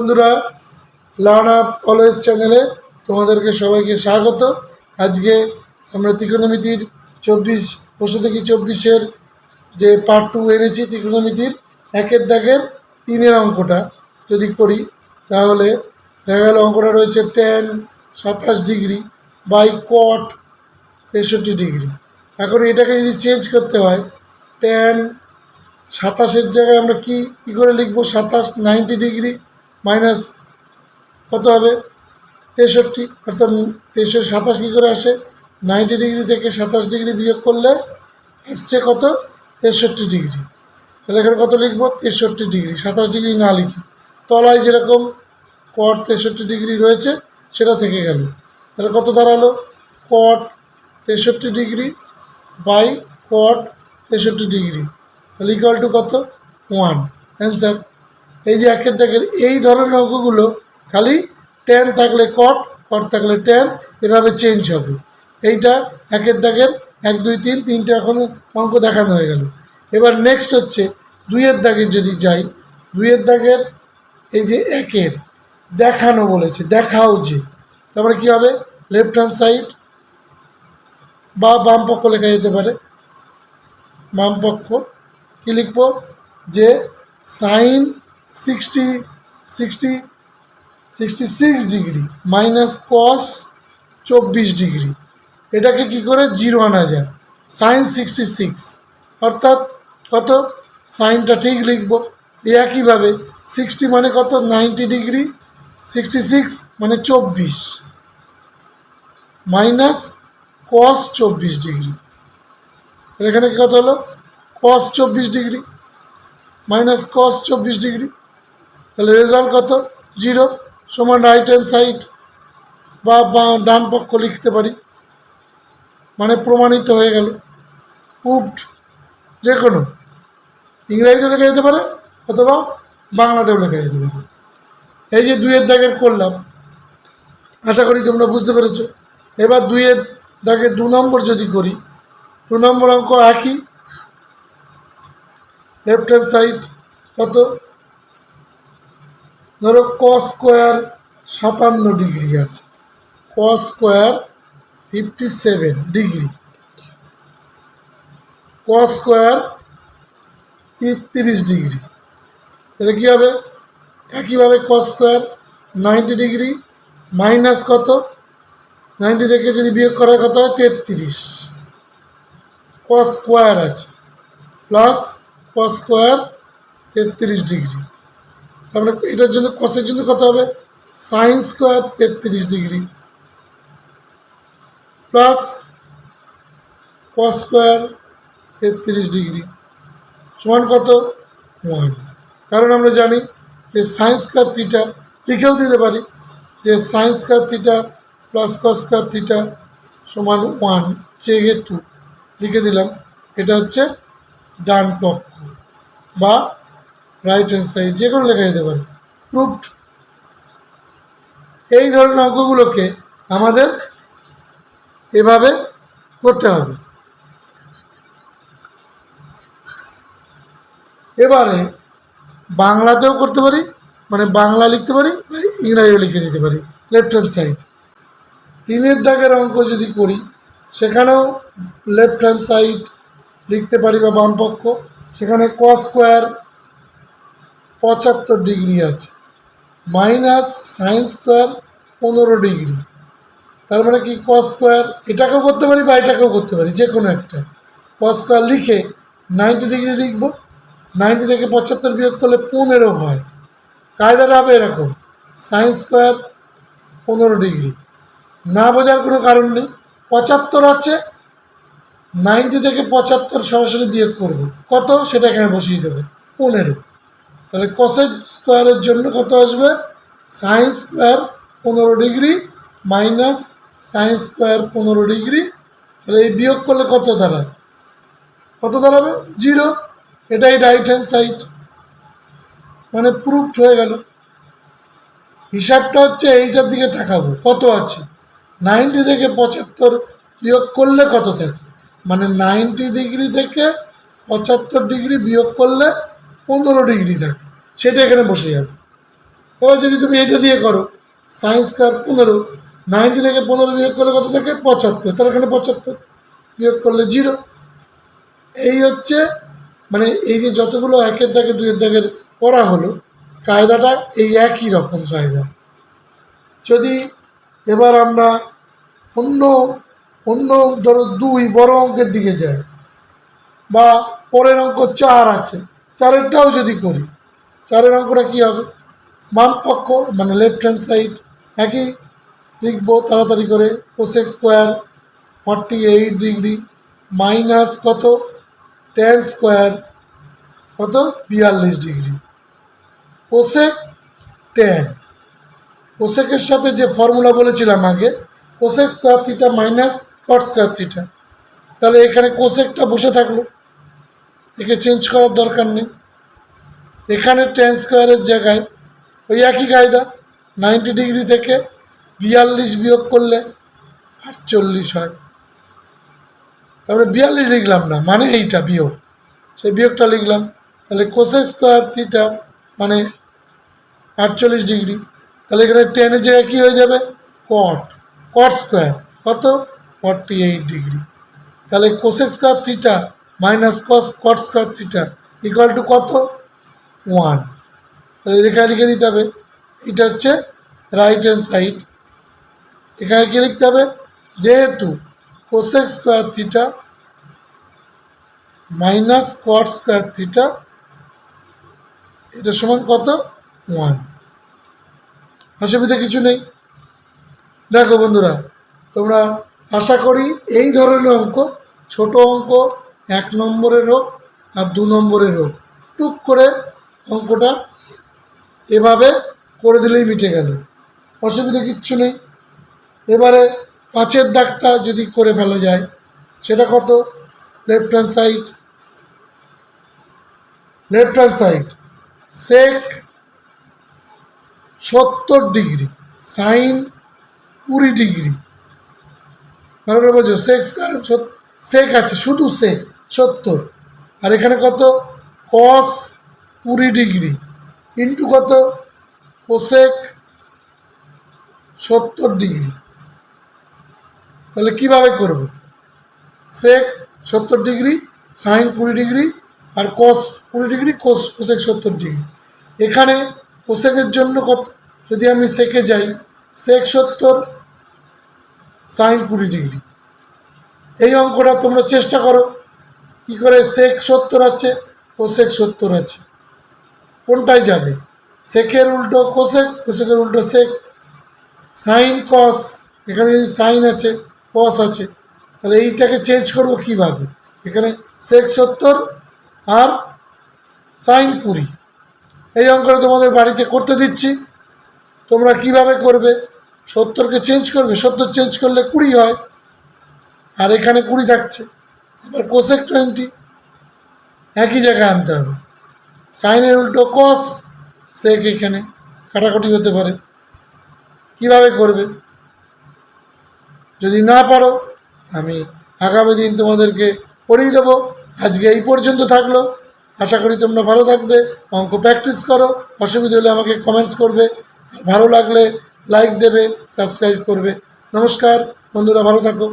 বন্ধুরা, learn up always চ্যানেলে তোমাদেরকে সবাইকে স্বাগত। আজকে আমরা ত্রিকোণমিতির 24 থেকে 24 যে পার্ট 2 এনেছি ত্রিকোণমিতির একের দাগের 3 অঙ্কটা যদি করি তাহলে দেখা গেল অঙ্কটা রয়েছে tan 27 degree by cot 63 degree. এখন এটাকে যদি চেঞ্জ করতে হয় tan 27 জায়গায় আমরা কি করে লিখবো? 27 90 ডিগ্রি মাইনাস কত হবে 63, অর্থাৎ 27 কী করে আসে? 90 ডিগ্রি থেকে 27 ডিগ্রি বিয়োগ করলে আসছে কত? 63 ডিগ্রি। তাহলে এখানে কত লিখবো? 63 ডিগ্রি। 27 ডিগ্রি না লিখি, তলায় যেরকম cot 63 ডিগ্রি রয়েছে সেটা থেকে গেল। তাহলে কত দাঁড়ালো? cot 63 degree by cot 63 degree, তাহলে ইকুয়াল টু কত? 1। অ্যান্সার। এই যে একের দাগের এই ধরনের অঙ্কগুলো খালি tan থাকলে cot, cot থাকলে tan, এভাবে চেঞ্জ হবে। এইটা একের দাগের 1 2 3 তিনটে এখন অঙ্ক দেখানো হয়ে গেল। এবার নেক্সট হচ্ছে 2-এর দাগের যদি যাই, 2-এর দাগের এই যে একের দেখানো বলেছে, দেখাও যে, তারপরে কী হবে? লেফট হ্যান্ড সাইড বা বাম পক্ষ লেখা যেতে পারে। বাম পক্ষ কী লিখব? যে sine 66 degree minus cos 24 degree, এটাকে কি করে 0 আনা যায়? সাইন 66 অর্থাৎ কত? সাইনটা ঠিক লিখব। একইভাবে 60 মানে কত? 90 ডিগ্রি, 66 মানে 24 মাইনাস কস 24 ডিগ্রি, এখানে কত হলো? কস 24 ডিগ্রি মাইনাস কস 24 ডিগ্রি, তাহলে রেজাল্ট কত? 0 সমান রাইট হ্যান্ড সাইড বা ডান পক্ষ লিখতে পারি, মানে প্রমাণিত হয়ে গেল, প্রুভড। যে কোনো ইংরেজিতেও লেখা যেতে পারে অথবা বাংলাতেও লেখা যেতে পারে। এই যে 2-এর দাগের করলাম, আশা করি তোমরা বুঝতে পেরেছ। এবার 2-এর দাগের 2 নম্বর যদি করি, 2 নম্বর অঙ্ক একই। লেফট হ্যান্ড সাইড কত? ধরো কস স্কোয়ার 57 ডিগ্রি আছে, cos square 57 degree, cos square 33 degree, এটা কী হবে? একইভাবে কস স্কোয়ার 90 ডিগ্রি মাইনাস কত? 90 থেকে যদি বিয়োগ করা কত হয়? 33। কস স্কোয়ার আছে প্লাস কস স্কোয়ার 33 ডিগ্রি, তারপরে এটার জন্য কসের জন্য কত হবে? Sine square 33 degree plus cos square 33 degree সমান কত? 1। কারণ আমরা জানি যে সাইন স্কোয়ার থিটা লিখেও দিতে পারি যে sine square theta plus cos square theta সমান 1, যেহেতু লিখে দিলাম। এটা হচ্ছে ডান পক্ষ বা রাইট হ্যান্ড সাইড, যে কোনো লেখা যেতে পারে, প্রুভড। এই ধরনের অঙ্কগুলোকে আমাদের এভাবে করতে হবে। এবারে বাংলাতেও করতে পারি, মানে বাংলা লিখতে পারি, ইংরাজিও লিখে দিতে পারি। লেফট হ্যান্ড সাইড 3-এর দাগের অঙ্ক যদি করি সেখানেও লেফট হ্যান্ড সাইড লিখতে পারি বা বাম পক্ষ। সেখানে কস স্কোয়ার 75 ডিগ্রি আছে মাইনাস সাইন স্কোয়ার 15 ডিগ্রি, তার মানে কি? কস স্কোয়ার এটাকেও করতে পারি বা এটাকেও করতে পারি, যে কোনো একটা। কস স্কোয়ার লিখে 90 ডিগ্রি লিখব, 90 থেকে 75 বিয়োগ করলে 15 হয়। কায়দাটা হবে এরকম, সাইন স্কোয়ার 15 ডিগ্রি, না বোঝার কোনো কারণ নেই। 75 আছে, 90 থেকে 75 সরাসরি বিয়োগ করব, কত সেটা এখানে বসিয়ে দেবে, 15। তাহলে কসের স্কোয়ারের জন্য কত আসবে? Sine square 15 degree minus sine square 15 degree, তাহলে এই বিয়োগ করলে কত দাঁড়ায়? কত দাঁড়াবে? 0। এটাই রাইট হ্যান্ড সাইড, মানে প্রুভড হয়ে গেল। হিসাবটা হচ্ছে এইটার দিকে তাকাবো, কত আছে? 90 থেকে 75 বিয়োগ করলে কত থাকে, মানে 90 ডিগ্রি থেকে 75 ডিগ্রি বিয়োগ করলে 15 ডিগ্রি থাকে, সেটা এখানে বসে যাবে। এবার যদি তুমি এটা দিয়ে করো সাইন স্কোয়ার 15, 90 থেকে 15 বিয়োগ করলে কত থাকে 75, তার এখানে 75 বিয়োগ করলে 0। এই হচ্ছে মানে এই যে যতগুলো 1-এর দাগে 2-এর দাগের করা হলো কায়দাটা এই একই রকম কায়দা। যদি এবার আমরা অন্য অন্য ধরো 2 বড় অঙ্কের দিকে যাই বা পরের অঙ্ক 4 আছে, 4-এরটাও যদি করি 4-এর অঙ্কটা কী হবে, বাম পক্ষ মানে লেফট হ্যান্ড সাইড একই লিখবো তাড়াতাড়ি করে, কোসেক স্কোয়ার 48 ডিগ্রি মাইনাস কত ট্যান স্কোয়ার কত 42 ডিগ্রি। কোসেক ট্যান, কোসেকের সাথে যে ফর্মুলা বলেছিলাম আগে cosec square theta minus cot square theta, তাহলে এখানে কোসেকটা বসে থাকলো, একে চেঞ্জ করার দরকার নেই। এখানে ট্যান স্কোয়ারের জায়গায় ওই একই কায়দা 90 ডিগ্রি থেকে 42 বিয়োগ করলে 48 হয়। তারপরে 42 লিখলাম না, মানে এইটা বিয়োগ, সেই বিয়োগটা লিখলাম। তাহলে কোসেক স্কোয়ার থিটা মানে 48 ডিগ্রি। তাহলে এখানে টেনের জায়গায় কী হয়ে যাবে কট, কট স্কোয়ার কত 48 ডিগ্রি। তাহলে cosec square theta minus cot square theta equal to কত 1। তাহলে লেখায় লিখে দিতে হবে, এটা হচ্ছে রাইট হ্যান্ড সাইড। এখানে কী লিখতে হবে, যেহেতু cosec square theta minus cot square theta এটা সমান কত 1, অসুবিধা কিছু নেই। দেখো বন্ধুরা, তোমরা আশা করি এই ধরনের অঙ্ক, ছোট অঙ্ক 1 নম্বরের হোক আর 2 নম্বরের হোক, টুক করে অঙ্কটা এভাবে করে দিলেই মিটে গেল, অসুবিধা কিচ্ছু নেই। এবারে 5-এর দাগটা যদি করে ফেলা যায় সেটা কত, লেফট হ্যান্ড সাইড সেক 70 ডিগ্রি সাইন 20 ডিগ্রি, মানে বোঝো সেক স্কোয়ার সেক আছে শুধু সেক 70, আর এখানে কত কস 20 ডিগ্রি ইন্টু কত কোসেক 70 ডিগ্রি। তাহলে কীভাবে করব, সেক 70 ডিগ্রি সাইন 20 ডিগ্রি আর কস 20 ডিগ্রি কোসেক 70 ডিগ্রি। এখানে কোসেকের জন্য কত, যদি আমি সেকে যাই সেক 70 সাইন 20 ডিগ্রি। এই অঙ্কটা তোমরা চেষ্টা করো কি করে, সেক 70 আছে কোসেক 70 আছে, কোনটায় যাবে, সেকের উল্টো কোসেক, কোসেকের উল্টো সেক। সাইন কস, এখানে যদি সাইন আছে কস আছে, তাহলে এইটাকে চেঞ্জ করবো কীভাবে, এখানে সেক 70 আর সাইন 20। এই অঙ্কটা তোমাদের বাড়িতে করতে দিচ্ছি, তোমরা কিভাবে করবে, 70কে চেঞ্জ করবে, 70 চেঞ্জ করলে 20 হয়, আর এখানে 20 থাকছে, আবার কোসেক 20 একই জায়গায় আনতে হবে, সাইনের উল্টো কস, সেক এখানে কাটাকুটি হতে পারে। কিভাবে করবে যদি না পারো আমি আগামী দিন তোমাদেরকে পড়িয়ে দেবো। আজকে এই পর্যন্ত থাকলো, আশা করি তোমরা ভালো থাকবে, অঙ্ক প্র্যাকটিস করো, অসুবিধা হলে আমাকে কমেন্টস করবে, ভালো লাগলে লাইক দেবে, সাবস্ক্রাইব করবে। নমস্কার বন্ধুরা, ভালো থাকো।